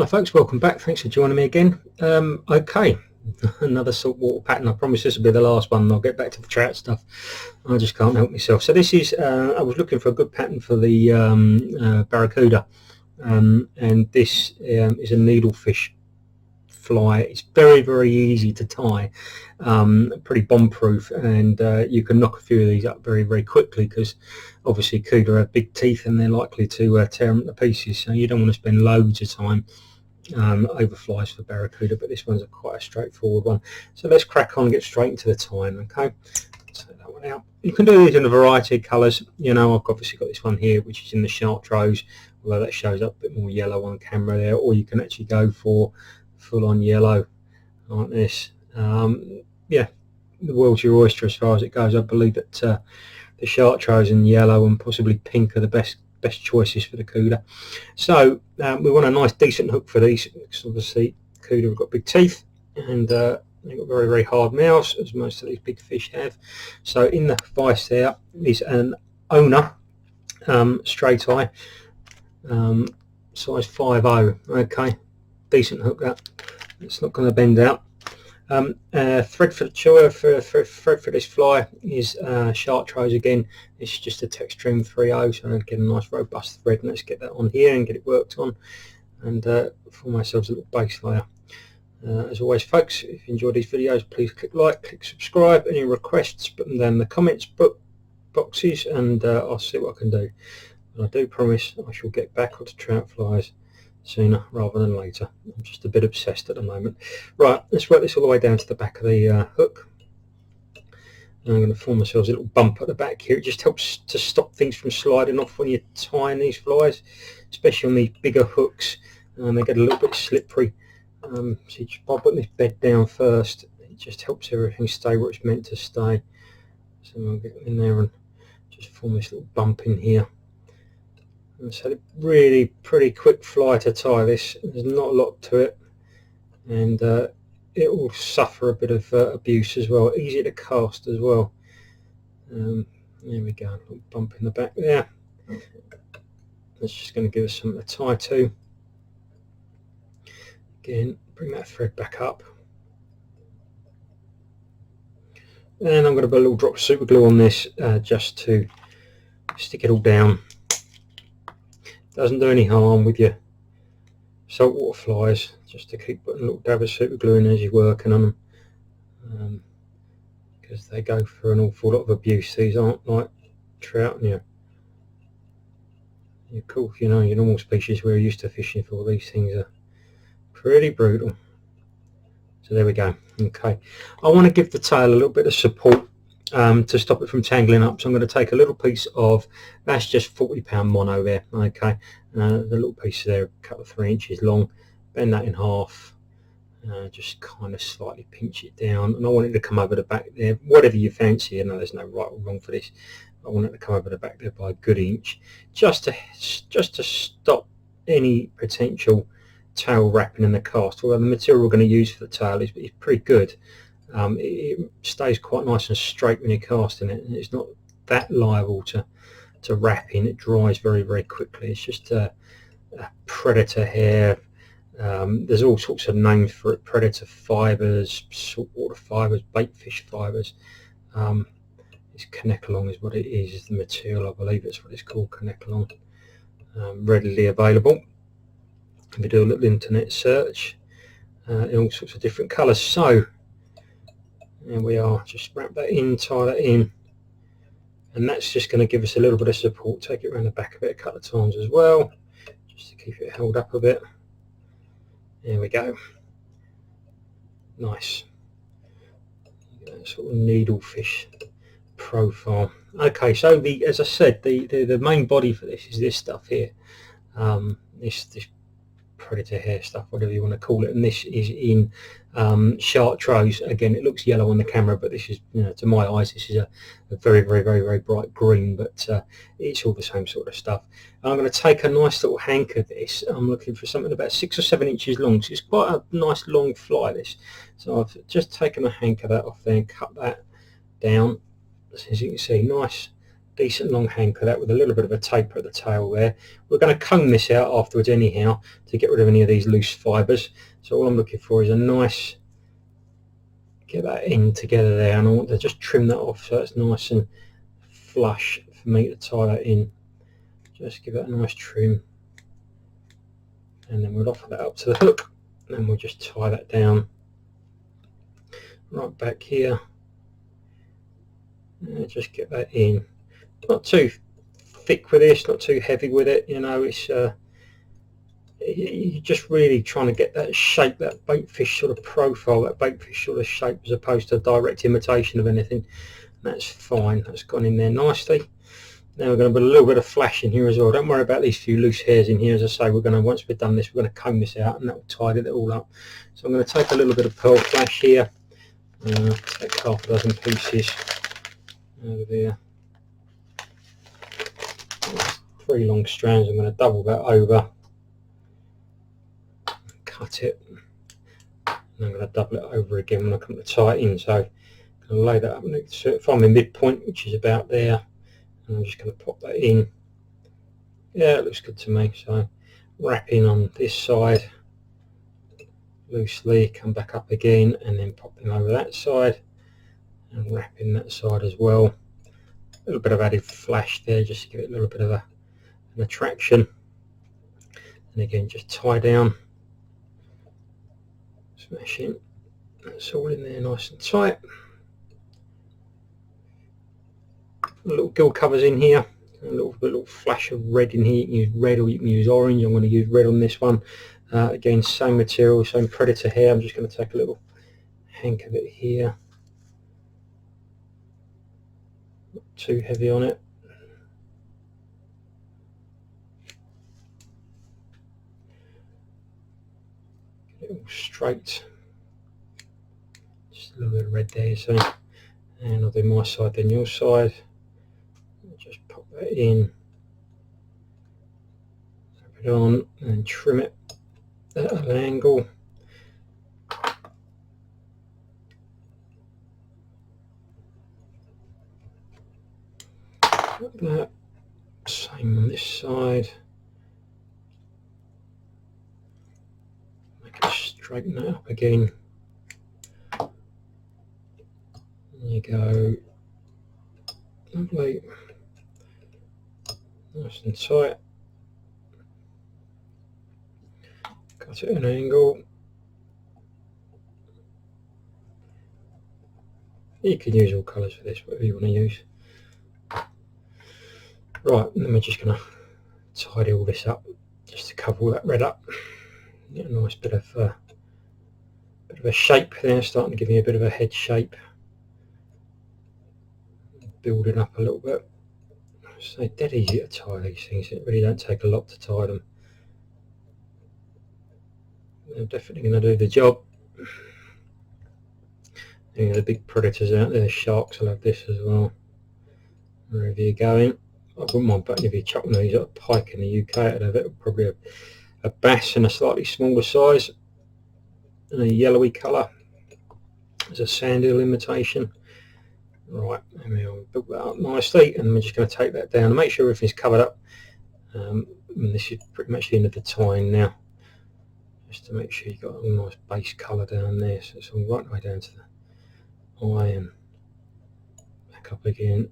Hello folks, welcome back. Thanks for joining me again. Okay, another saltwater pattern. I promise this will be the last one and I'll get back to the trout stuff. I just can't help myself. So this is, I was looking for a good pattern for the barracuda, and this is a needlefish fly. It's very easy to tie, pretty bomb proof, and you can knock a few of these up very quickly because obviously Cuda have big teeth and they're likely to tear them to pieces, so you don't want to spend loads of time over flies for barracuda, but this one's quite a straightforward one. So let's crack on and get straight into the time. Okay, take that one out. You can do these in a variety of colours. You know, I've obviously got this one here which is in the Chartreuse, although that shows up a bit more yellow on camera there, or you can actually go for full-on yellow like this. Yeah, the world's your oyster as far as it goes. I believe that the Chartreuse and yellow and possibly pink are the best choices for the Cuda. So we want a nice decent hook for these, because obviously Cuda have got big teeth and they've got very hard mouths, as most of these big fish have. So in the vise there is an owner straight eye, size 5/0. Okay, decent hook that. It's not going to bend out. Thread for the chewer thread for this fly is Chartreuse again. It's just a Textreme 3/0, so I'll get a nice robust thread, and let's get that on here and get it worked on, and form ourselves a little base layer. As always folks, if you enjoy these videos, please click like, click subscribe. Any requests, put them down in the comments boxes, and I'll see what I can do. And I do promise I shall get back onto trout flies sooner rather than later. I'm just a bit obsessed at the moment. Right, let's work this all the way down to the back of the hook. And I'm going to form ourselves a little bump at the back here. It just helps to stop things from sliding off when you're tying these flies, especially on these bigger hooks, and they get a little bit slippery. So you just, by putting this bed down first, it just helps everything stay where it's meant to stay. So I'll get in there and just form this little bump in here. So a really pretty quick fly to tie this. There's not a lot to it, and it will suffer a bit of abuse as well. Easy to cast as well. There we go, a little bump in the back there. That's just going to give us something to tie to. Again, bring that thread back up, and I'm going to put a little drop of super glue on this just to stick it all down. Doesn't do any harm with your saltwater flies, just to keep putting a little dab of super glue in as you're working on them, because they go for an awful lot of abuse. These aren't like trout and your normal species we're used to fishing for. These things are pretty brutal. So there we go. Okay, I want to give the tail a little bit of support to stop it from tangling up, so I'm going to take a little piece of, that's just 40-pound mono there. Okay, the little piece there, a couple of 3 inches long, bend that in half, just kind of slightly pinch it down, and I want it to come over the back there, whatever you fancy. You know, there's no right or wrong for this. I want it to come over the back there by a good inch, just to stop any potential tail wrapping in the cast. Although the material we're going to use for the tail is pretty good. It stays quite nice and straight when you're casting it, and it's not that liable to wrapping. It dries very quickly. It's just a predator hair. There's all sorts of names for it: predator fibres, saltwater fibres, baitfish fibres. It's Kanekalon is what it is the material. I believe that's what it's called, Kanekalon. Readily available if you do a little internet search, in all sorts of different colours. So there we are, just wrap that in, tie that in, and that's just going to give us a little bit of support. Take it around the back of it a couple of times as well, just to keep it held up a bit. There we go, nice. That sort of needlefish profile. Okay, so as I said, the main body for this is this stuff here, this predator hair stuff, whatever you want to call it, and this is in Chartreuse. Again, it looks yellow on the camera, but this is, to my eyes, this is a very bright green, but it's all the same sort of stuff. And I'm going to take a nice little hank of this. I'm looking for something about 6 or 7 inches long, so it's quite a nice long fly, this. So I've just taken a hank of that off there and cut that down, as you can see, nice decent long hank of that with a little bit of a taper at the tail there. We're going to comb this out afterwards anyhow to get rid of any of these loose fibres. So all I'm looking for is a nice, get that end together there, and I want to just trim that off so it's nice and flush for me to tie that in. Just give it a nice trim, and then we'll offer that up to the hook, and we'll just tie that down right back here. And just get that in. Not too thick with this, not too heavy with it, you know, it's you're just really trying to get that shape, that baitfish sort of profile, that baitfish sort of shape, as opposed to a direct imitation of anything. That's fine, that's gone in there nicely. Now we're going to put a little bit of flash in here as well. Don't worry about these few loose hairs in here. As I say, we're going to, once we've done this, we're going to comb this out, and that will tidy it all up. So I'm going to take a little bit of pearl flash here, take half a dozen pieces over there. 3 long strands. I'm going to double that over, cut it, and I'm going to double it over again when I come to tie it in. So I'm going to lay that up next to it, find my midpoint, which is about there, and I'm just going to pop that in. Yeah, it looks good to me. So wrap in on this side loosely, come back up again, and then pop them over that side and wrap in that side as well. A little bit of added flash there just to give it a little bit of an attraction, and again just tie down, smash in, that's all in there nice and tight. Little gill covers in here, a little flash of red in here. You can use red or you can use orange. I'm going to use red on this one. Again, same material, same predator hair. I'm just going to take a little hank of it here, not too heavy on it. Get it all straight, just a little bit of red there, so, and I'll do my side then your side. Just pop that in, wrap it on, and trim it at an angle. Like that. Same on this side. Make it straighten that up again. There you go. Lovely. Nice and tight. Cut it at an angle. You can use all colours for this, whatever you want to use. Right, and then we're just going to tidy all this up, just to cover all that red up. Get a nice bit of a shape there, starting to give me a bit of a head shape. Build it up a little bit. So they're dead easy to tie these things. It really don't take a lot to tie them. They're definitely going to do the job. You know, the big predators out there, sharks will have this as well. Wherever you're going, I wouldn't mind betting if you chuck one of these at a pike in the UK, I'd have it probably a bass in a slightly smaller size and a yellowy colour as a sand eel imitation. Right, and we'll build that up nicely, and we're just going to take that down and make sure everything's covered up. And this is pretty much the end of the tying now, just to make sure you've got a nice base colour down there, so it's all right the way down to the eye and back up again.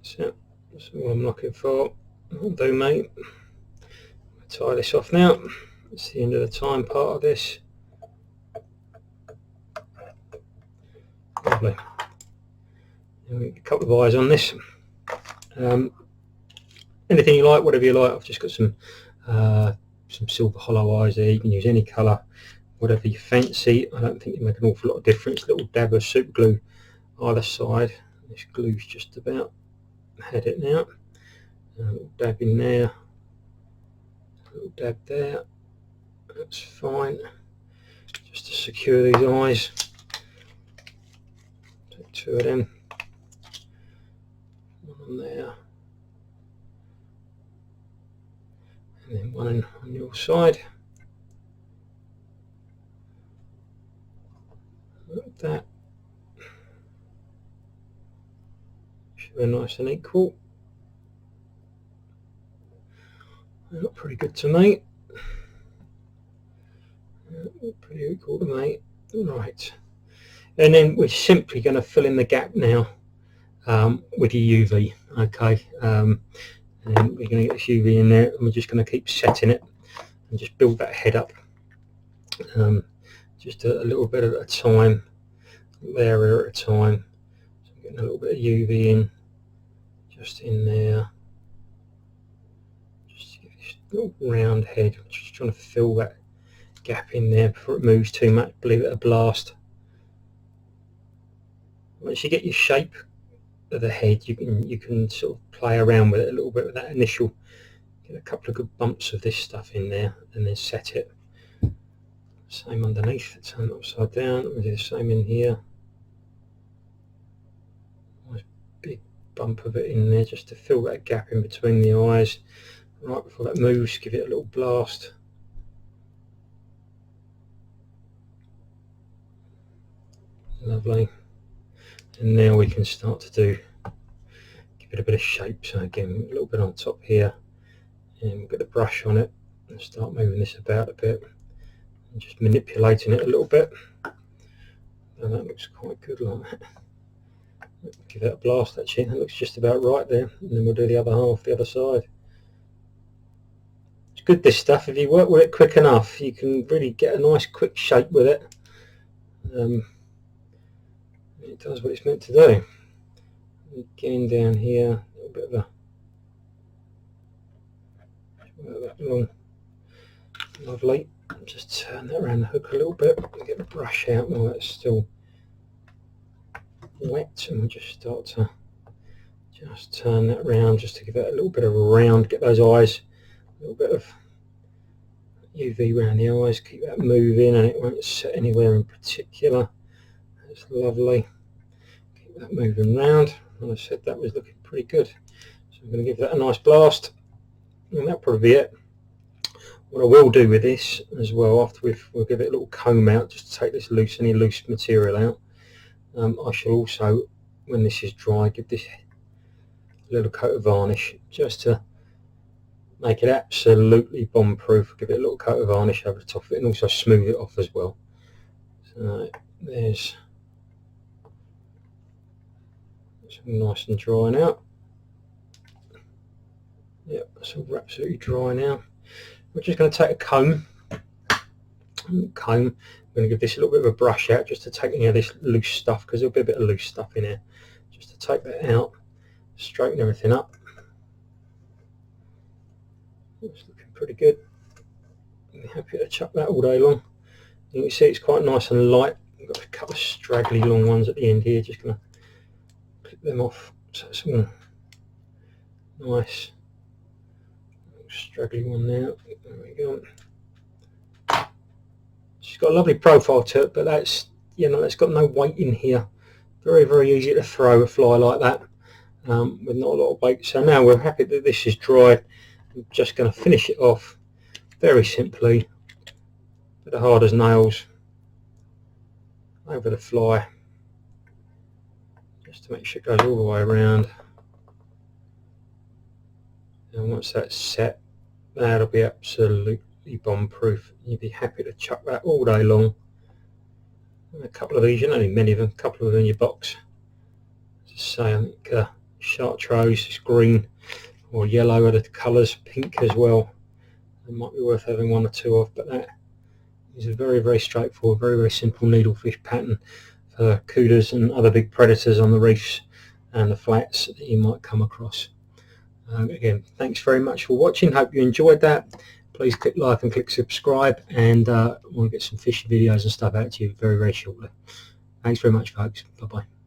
So that's all I'm looking for. That'll do, mate. I'll tie this off now. It's the end of the time part of this. Lovely. A couple of eyes on this. Anything you like, whatever you like. I've just got some silver hollow eyes there. You can use any colour, whatever you fancy. I don't think you make an awful lot of difference. A little dab of super glue either side. This glue's just about had it now. A little dab in there, a little dab there. That's fine. Just to secure these eyes. Take 2 of them. One on there, and then one on your side. Like that. they're nice and equal. They look pretty good to me. Pretty equal to me. Right, and then we're simply going to fill in the gap now with the UV. Okay, and we're going to get this UV in there, and we're just going to keep setting it and just build that head up, just a little bit at a time, area at a time. So I'm getting a little bit of UV in, just in there, just to give this little round head. I'm just trying to fill that gap in there before it moves too much. Leave it a blast. Once you get your shape of the head, you can sort of play around with it a little bit with that initial. Get a couple of good bumps of this stuff in there, and then set it. Same underneath, turn it upside down. We do the same in here. Nice big bump of it in there, just to fill that gap in between the eyes. Right before that moves, give it a little blast. Lovely. And now we can start to give it a bit of shape. So again, a little bit on top here, and we'll get the brush on it and start moving this about a bit and just manipulating it a little bit. And that looks quite good like that. Give that a blast actually, that looks just about right there, and then we'll do the other half, the other side. It's good, this stuff. If you work with it quick enough, you can really get a nice quick shape with it. It does what it's meant to do. Again down here, a little bit of that long. Lovely. Just turn that around the hook a little bit and get the brush out while that's still wet, and we'll just start to just turn that round just to give it a little bit of a round, get those eyes, a little bit of UV around the eyes, keep that moving, and it won't set anywhere in particular. That's lovely. Keep that moving round. And I said that was looking pretty good, so I'm going to give that a nice blast, and that'll probably be it. What I will do with this as well, after we'll give it a little comb out just to take this any loose material out. I shall also, when this is dry, give this a little coat of varnish just to make it absolutely bomb proof. Give it a little coat of varnish over the top of it, and also smooth it off as well. So there's some nice and dry now. Yep, that's all absolutely dry now. We're just going to take a comb. I'm going to give this a little bit of a brush out just to take any of this loose stuff, because there'll be a bit of loose stuff in here. Just to take that out, straighten everything up. It's looking pretty good. I'm happy to chuck that all day long. You can see it's quite nice and light. I've got a couple of straggly long ones at the end here. Just going to clip them off. So it's all nice. Straggly one now. There we go. She's got a lovely profile to it, but that's, you know, it's got no weight in here. Very, very easy to throw a fly like that with not a lot of weight. So now we're happy that this is dry. I'm just going to finish it off very simply, with the hard as nails over the fly, just to make sure it goes all the way around. And once that's set, that'll be absolutely bomb proof. You'd be happy to chuck that all day long. And a couple of these, you don't need many of them, a couple of them in your box. As I say, I think Chartreuse is green or yellow are the colours, pink as well. It might be worth having one or two of, but that is a very, very straightforward, very, very simple needlefish pattern for Cudas and other big predators on the reefs and the flats that you might come across. Again, thanks very much for watching. Hope you enjoyed that. Please click like and click subscribe, and we'll get some fishing videos and stuff out to you very, very shortly. Thanks very much, folks. Bye bye.